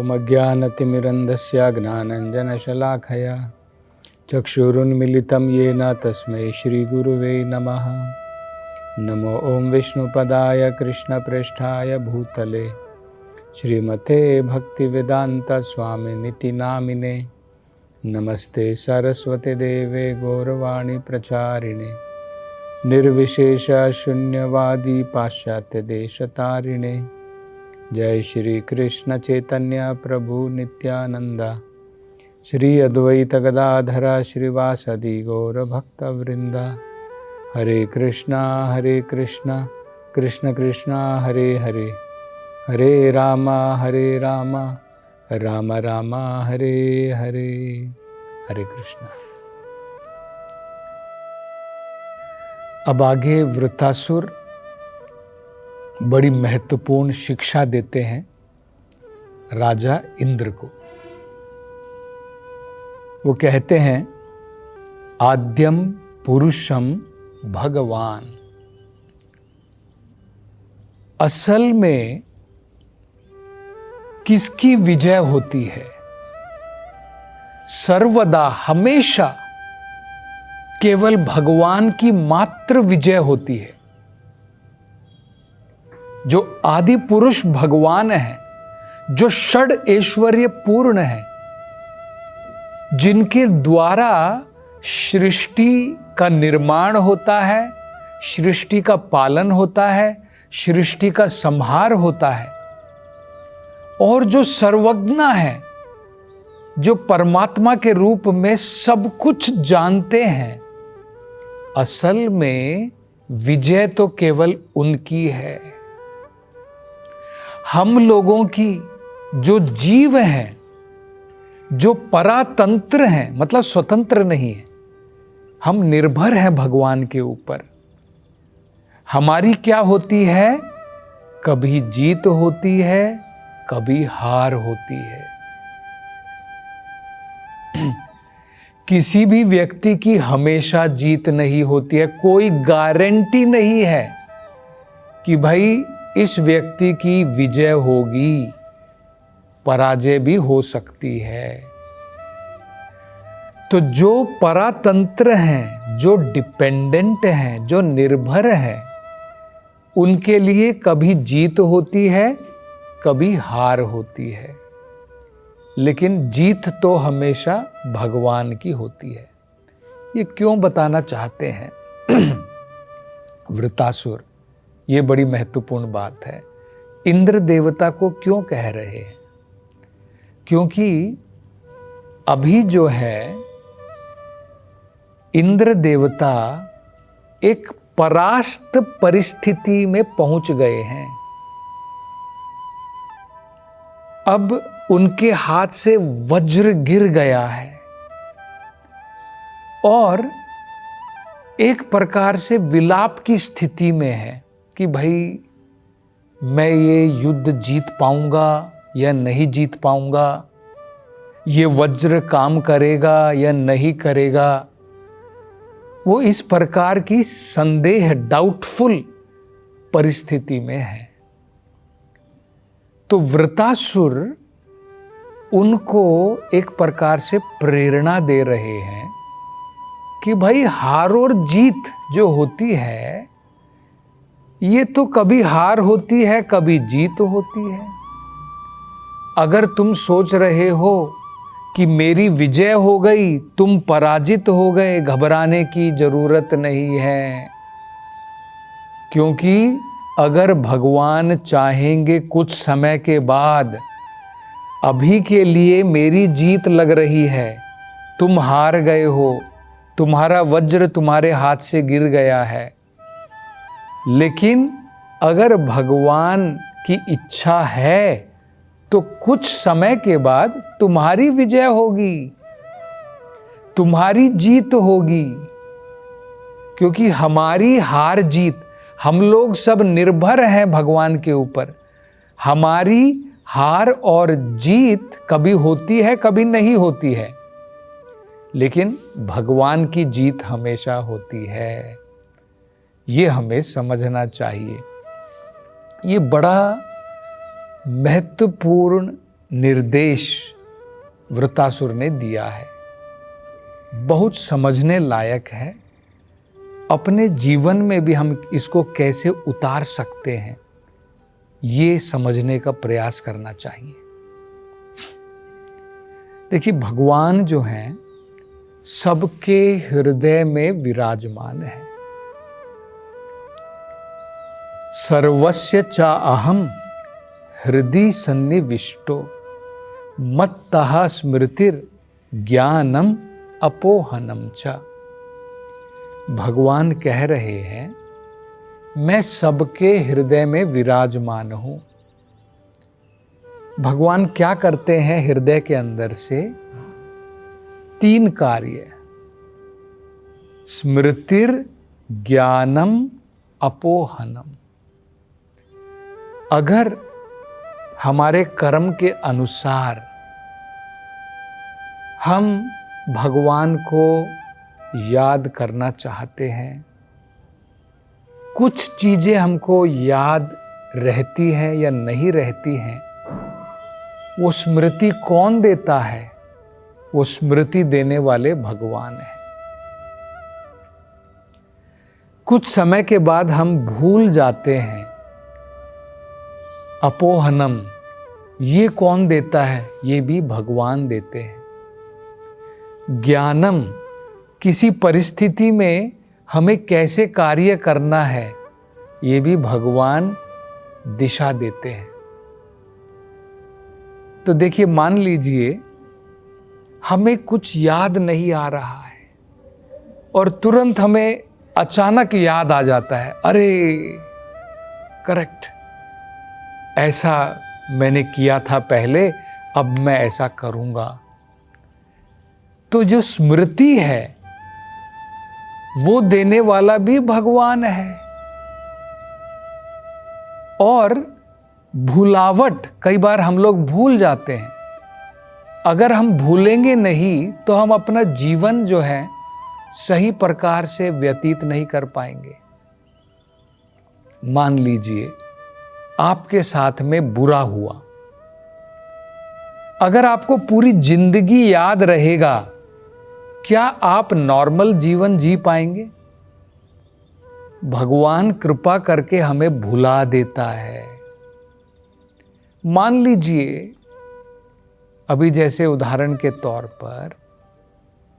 ॐ अज्ञानतिमिरन्धस्य ज्ञानाञ्जनशलाखया चक्षुरुन्मिलितं येन तस्मै श्रीगुरुवे नमः। नमो ॐ विष्णुपदाय कृष्णप्रेष्ठाय भूतले श्रीमते भक्तिवेदान्तस्वामिनिति नामिने। नमस्ते सरस्वती देवे गौरवाणी प्रचारिणे निर्विशेष शून्यवादी पाश्चात्य देशतारिणे। जय श्री कृष्ण चैतन्य प्रभु नित्यानंद श्री अद्वैत गदाधर श्रीवासदि गौर भक्तवृंद। हरे कृष्णा कृष्ण कृष्णा हरे हरे, हरे राम राम राम हरे हरे। हरे कृष्णा। अब आगे वृत्रासुर बड़ी महत्वपूर्ण शिक्षा देते हैं राजा इंद्र को। वो कहते हैं आद्यम पुरुषम भगवान। असल में किसकी विजय होती है? सर्वदा हमेशा केवल भगवान की मात्र विजय होती है। जो आदि पुरुष भगवान है, जो षड ऐश्वर्य पूर्ण है, जिनके द्वारा सृष्टि का निर्माण होता है, सृष्टि का पालन होता है, सृष्टि का संहार होता है, और जो सर्वज्ञ है, जो परमात्मा के रूप में सब कुछ जानते हैं, असल में विजय तो केवल उनकी है। हम लोगों की जो जीव हैं, जो परातंत्र हैं, मतलब स्वतंत्र नहीं है, हम निर्भर हैं भगवान के ऊपर। हमारी क्या होती है? कभी जीत होती है, कभी हार होती है। किसी भी व्यक्ति की हमेशा जीत नहीं होती है। कोई गारंटी नहीं है कि भाई इस व्यक्ति की विजय होगी, पराजय भी हो सकती है। तो जो परातंत्र हैं, जो डिपेंडेंट हैं, जो निर्भर हैं, उनके लिए कभी जीत होती है, कभी हार होती है, लेकिन जीत तो हमेशा भगवान की होती है। ये क्यों बताना चाहते हैं वृत्रासुर? ये बड़ी महत्वपूर्ण बात है। इंद्र देवता को क्यों कह रहे हैं? क्योंकि अभी जो है इंद्र देवता एक परास्त परिस्थिति में पहुंच गए हैं। अब उनके हाथ से वज्र गिर गया है और एक प्रकार से विलाप की स्थिति में है कि भाई मैं ये युद्ध जीत पाऊंगा या नहीं जीत पाऊंगा, ये वज्र काम करेगा या नहीं करेगा। वो इस प्रकार की संदेह, डाउटफुल परिस्थिति में है। तो वृत्रासुर उनको एक प्रकार से प्रेरणा दे रहे हैं कि भाई हार और जीत जो होती है, ये तो कभी हार होती है, कभी जीत होती है। अगर तुम सोच रहे हो कि मेरी विजय हो गई, तुम पराजित हो गए, घबराने की जरूरत नहीं है। क्योंकि अगर भगवान चाहेंगे कुछ समय के बाद, अभी के लिए मेरी जीत लग रही है, तुम हार गए हो, तुम्हारा वज्र तुम्हारे हाथ से गिर गया है, लेकिन अगर भगवान की इच्छा है तो कुछ समय के बाद तुम्हारी विजय होगी, तुम्हारी जीत होगी। क्योंकि हमारी हार जीत, हम लोग सब निर्भर हैं भगवान के ऊपर। हमारी हार और जीत कभी होती है, कभी नहीं होती है, लेकिन भगवान की जीत हमेशा होती है। ये हमें समझना चाहिए। ये बड़ा महत्वपूर्ण निर्देश वृत्तासुर ने दिया है, बहुत समझने लायक है। अपने जीवन में भी हम इसको कैसे उतार सकते हैं, ये समझने का प्रयास करना चाहिए। देखिए, भगवान जो हैं सबके हृदय में विराजमान है। सर्वस्य च अहम हृदि सन्निविष्टो मत्तः स्मृतिर ज्ञानम अपोहनम च। भगवान कह रहे हैं, मैं सबके हृदय में विराजमान हूं। भगवान क्या करते हैं हृदय के अंदर से? 3 कार्य, स्मृतिर ज्ञानम अपोहनम। अगर हमारे कर्म के अनुसार हम भगवान को याद करना चाहते हैं, कुछ चीजें हमको याद रहती हैं या नहीं रहती हैं, वो स्मृति कौन देता है? वो स्मृति देने वाले भगवान हैं। कुछ समय के बाद हम भूल जाते हैं, अपोहनम, ये कौन देता है? ये भी भगवान देते हैं। ज्ञानम, किसी परिस्थिति में हमें कैसे कार्य करना है, ये भी भगवान दिशा देते हैं। तो देखिए, मान लीजिए हमें कुछ याद नहीं आ रहा है और तुरंत हमें अचानक याद आ जाता है, अरे करेक्ट, ऐसा मैंने किया था पहले, अब मैं ऐसा करूंगा। तो जो स्मृति है वो देने वाला भी भगवान है। और भुलावट, कई बार हम लोग भूल जाते हैं। अगर हम भूलेंगे नहीं तो हम अपना जीवन जो है सही प्रकार से व्यतीत नहीं कर पाएंगे। मान लीजिए आपके साथ में बुरा हुआ, अगर आपको पूरी जिंदगी याद रहेगा, क्या आप नॉर्मल जीवन जी पाएंगे? भगवान कृपा करके हमें भुला देता है। मान लीजिए अभी जैसे उदाहरण के तौर पर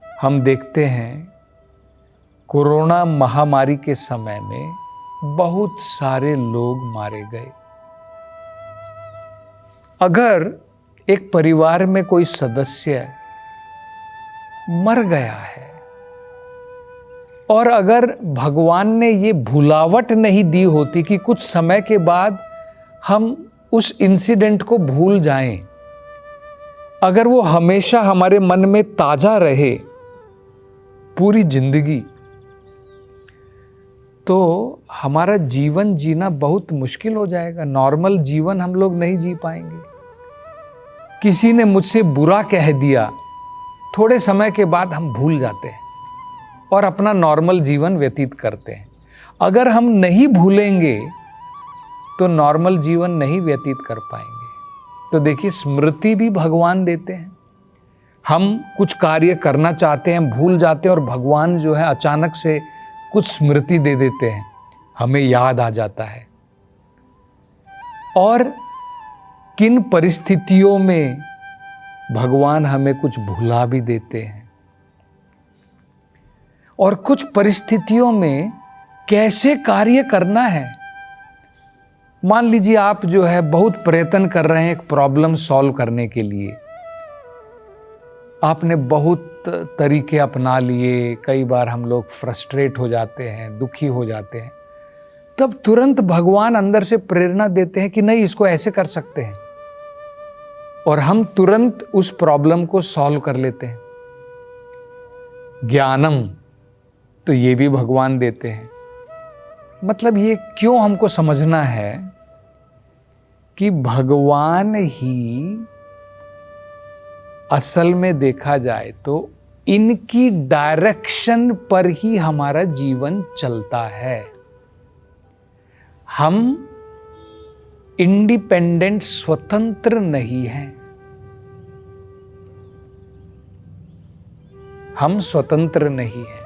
हम देखते हैं, कोरोना महामारी के समय में बहुत सारे लोग मारे गए। अगर एक परिवार में कोई सदस्य मर गया है और अगर भगवान ने ये भुलावट नहीं दी होती कि कुछ समय के बाद हम उस इंसिडेंट को भूल जाएं, अगर वो हमेशा हमारे मन में ताजा रहे पूरी जिंदगी, तो हमारा जीवन जीना बहुत मुश्किल हो जाएगा। नॉर्मल जीवन हम लोग नहीं जी पाएंगे। किसी ने मुझसे बुरा कह दिया, थोड़े समय के बाद हम भूल जाते हैं और अपना नॉर्मल जीवन व्यतीत करते हैं। अगर हम नहीं भूलेंगे तो नॉर्मल जीवन नहीं व्यतीत कर पाएंगे। तो देखिए, स्मृति भी भगवान देते हैं। हम कुछ कार्य करना चाहते हैं, भूल जाते हैं और भगवान जो है अचानक से कुछ स्मृति दे देते हैं, हमें याद आ जाता है। और किन परिस्थितियों में भगवान हमें कुछ भुला भी देते हैं, और कुछ परिस्थितियों में कैसे कार्य करना है। मान लीजिए आप जो है बहुत प्रयत्न कर रहे हैं एक प्रॉब्लम सॉल्व करने के लिए, आपने बहुत तरीके अपना लिए, कई बार हम लोग फ्रस्ट्रेट हो जाते हैं, दुखी हो जाते हैं, तब तुरंत भगवान अंदर से प्रेरणा देते हैं कि नहीं, इसको ऐसे कर सकते हैं, और हम तुरंत उस प्रॉब्लम को सॉल्व कर लेते हैं। ज्ञानम, तो ये भी भगवान देते हैं। मतलब ये क्यों हमको समझना है कि भगवान ही असल में देखा जाए तो इनकी डायरेक्शन पर ही हमारा जीवन चलता है। हम इंडिपेंडेंट, स्वतंत्र नहीं हैं। हम स्वतंत्र नहीं हैं।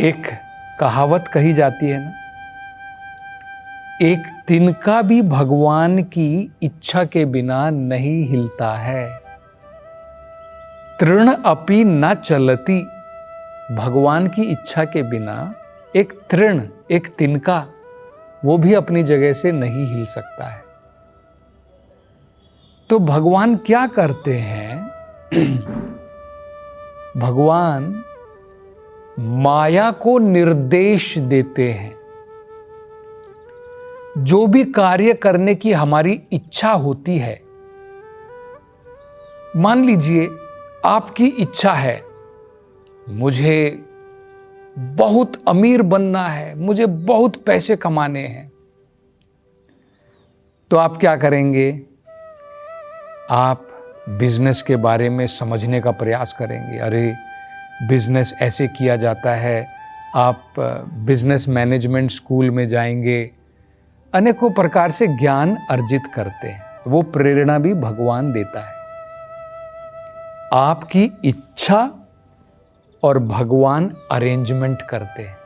एक कहावत कही जाती है ना, एक तिनका भी भगवान की इच्छा के बिना नहीं हिलता है। तृण अपि न चलती, भगवान की इच्छा के बिना एक तृण, एक तिनका, वो भी अपनी जगह से नहीं हिल सकता है। तो भगवान क्या करते हैं? भगवान माया को निर्देश देते हैं। जो भी कार्य करने की हमारी इच्छा होती है, मान लीजिए आपकी इच्छा है, मुझे बहुत अमीर बनना है, मुझे बहुत पैसे कमाने हैं, तो आप क्या करेंगे? आप बिजनेस के बारे में समझने का प्रयास करेंगे। अरे बिजनेस ऐसे किया जाता है। आप बिजनेस मैनेजमेंट स्कूल में जाएंगे, अनेकों प्रकार से ज्ञान अर्जित करते हैं। वो प्रेरणा भी भगवान देता है। आपकी इच्छा और भगवान अरेंजमेंट करते हैं।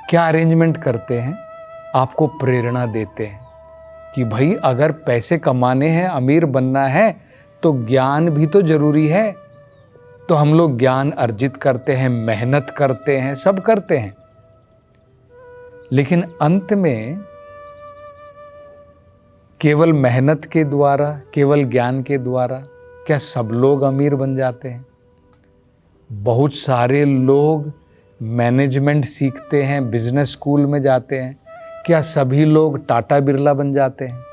क्या अरेंजमेंट करते हैं? आपको प्रेरणा देते हैं कि भाई अगर पैसे कमाने हैं, अमीर बनना है, तो ज्ञान भी तो जरूरी है। तो हम लोग ज्ञान अर्जित करते हैं, मेहनत करते हैं, सब करते हैं। लेकिन अंत में केवल मेहनत के द्वारा, केवल ज्ञान के द्वारा क्या सब लोग अमीर बन जाते हैं? बहुत सारे लोग मैनेजमेंट सीखते हैं, बिजनेस स्कूल में जाते हैं। क्या सभी लोग टाटा बिरला बन जाते हैं?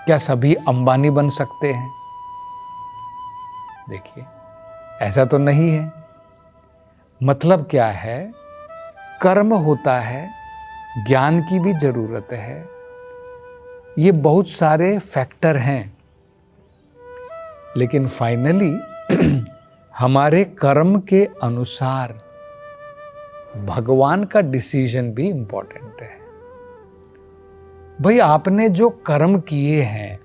क्या सभी अंबानी बन सकते हैं? देखिए, ऐसा तो नहीं है। मतलब क्या है? कर्म होता है, ज्ञान की भी जरूरत है। ये बहुत सारे फैक्टर हैं, लेकिन फाइनली हमारे कर्म के अनुसार भगवान का डिसीजन भी इंपॉर्टेंट है। भाई आपने जो कर्म किए हैं,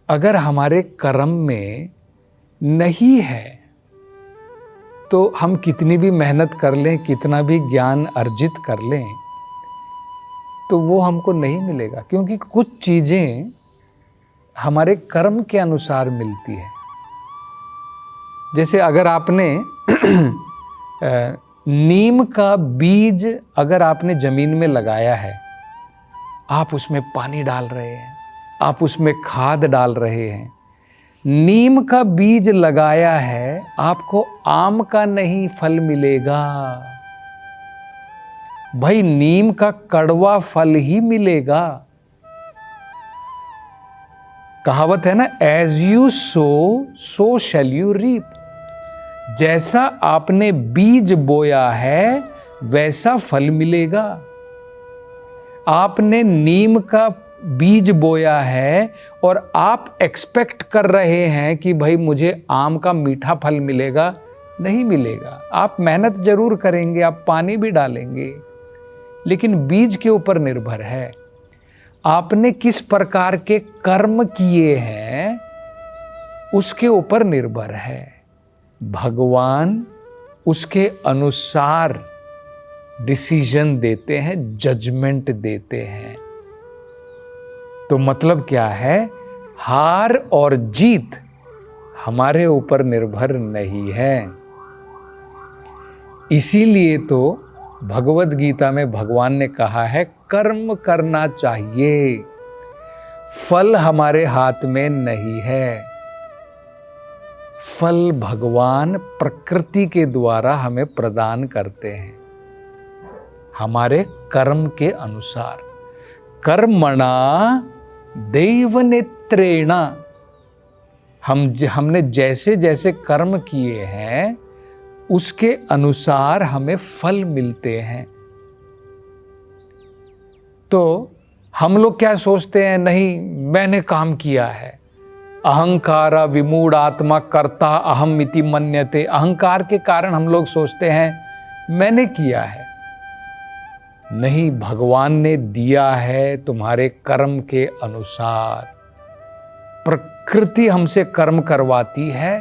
अगर हमारे कर्म में नहीं है, तो हम कितनी भी मेहनत कर लें, कितना भी ज्ञान अर्जित कर लें, तो वो हमको नहीं मिलेगा। क्योंकि कुछ चीज़ें हमारे कर्म के अनुसार मिलती है। जैसे अगर आपने नीम का बीज अगर आपने जमीन में लगाया है, आप उसमें पानी डाल रहे हैं, आप उसमें खाद डाल रहे हैं, नीम का बीज लगाया है, आपको आम का नहीं फल मिलेगा भाई, नीम का कड़वा फल ही मिलेगा। कहावत है ना, as you sow so shall you reap. जैसा आपने बीज बोया है वैसा फल मिलेगा। आपने नीम का बीज बोया है और आप एक्सपेक्ट कर रहे हैं कि भाई मुझे आम का मीठा फल मिलेगा, नहीं मिलेगा। आप मेहनत जरूर करेंगे, आप पानी भी डालेंगे, लेकिन बीज के ऊपर निर्भर है आपने किस प्रकार के कर्म किए हैं, उसके ऊपर निर्भर है। भगवान उसके अनुसार डिसीजन देते हैं, जजमेंट देते हैं। तो मतलब क्या है? हार और जीत हमारे ऊपर निर्भर नहीं है। इसीलिए तो भगवद गीता में भगवान ने कहा है, कर्म करना चाहिए, फल हमारे हाथ में नहीं है। फल भगवान प्रकृति के द्वारा हमें प्रदान करते हैं, हमारे कर्म के अनुसार। कर्मणा दैवनेत्रेणा, हमने जैसे जैसे कर्म किए हैं उसके अनुसार हमें फल मिलते हैं। तो हम लोग क्या सोचते हैं? नहीं, मैंने काम किया है, अहंकार विमूढ़ आत्मा कर्ता अहम इति मन्यते। अहंकार के कारण हम लोग सोचते हैं मैंने किया है। नहीं, भगवान ने दिया है तुम्हारे कर्म के अनुसार। प्रकृति हमसे कर्म करवाती है,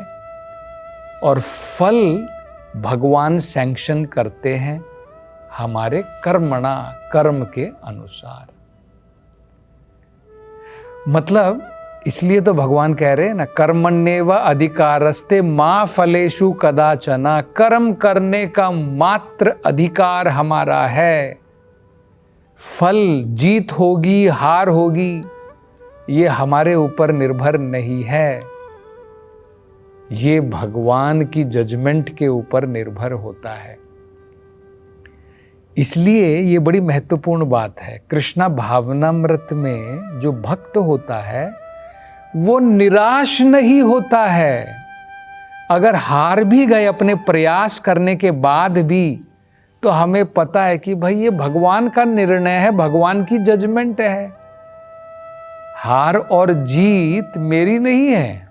और फल भगवान सैंक्शन करते हैं हमारे कर्मणा, कर्म के अनुसार। मतलब इसलिए तो भगवान कह रहे हैं ना, कर्मण्येव अधिकारस्ते मा फलेषु कदाचना, कर्म करने का मात्र अधिकार हमारा है। फल, जीत होगी हार होगी, ये हमारे ऊपर निर्भर नहीं है, ये भगवान की जजमेंट के ऊपर निर्भर होता है। इसलिए ये बड़ी महत्वपूर्ण बात है। कृष्णा भावनामृत में जो भक्त होता है वो निराश नहीं होता है। अगर हार भी गए अपने प्रयास करने के बाद भी, तो हमें पता है कि भाई ये भगवान का निर्णय है, भगवान की जजमेंट है। हार और जीत मेरी नहीं है,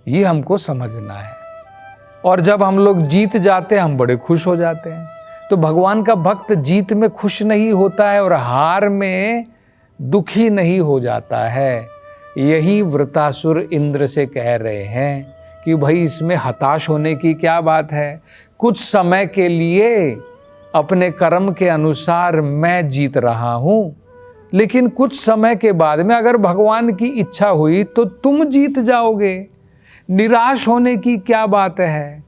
ये हमको समझना है। और जब हम लोग जीत जाते हैं हम बड़े खुश हो जाते हैं। तो भगवान का भक्त जीत में खुश नहीं होता है और हार में दुखी नहीं हो जाता है। यही वृतासुर इंद्र से कह रहे हैं कि भाई इसमें हताश होने की क्या बात है। कुछ समय के लिए अपने कर्म के अनुसार मैं जीत रहा हूँ, लेकिन कुछ समय के बाद में अगर भगवान की इच्छा हुई तो तुम जीत जाओगे। निराश होने की क्या बात है।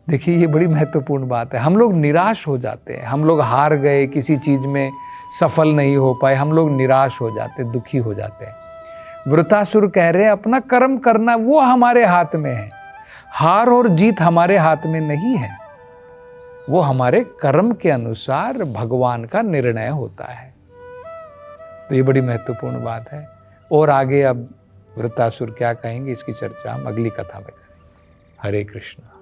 देखिए ये बड़ी महत्वपूर्ण बात है। हम लोग निराश हो जाते हैं, हम लोग हार गए, किसी चीज में सफल नहीं हो पाए, हम लोग निराश हो जाते, दुखी हो जाते हैं। वृतासुर कह रहे हैं अपना कर्म करना वो हमारे हाथ में है, हार और जीत हमारे हाथ में नहीं है, वो हमारे कर्म के अनुसार भगवान का निर्णय होता है। तो ये बड़ी महत्वपूर्ण बात है। और आगे अब वृतासुर क्या कहेंगे इसकी चर्चा हम अगली कथा में करेंगे। हरे कृष्णा।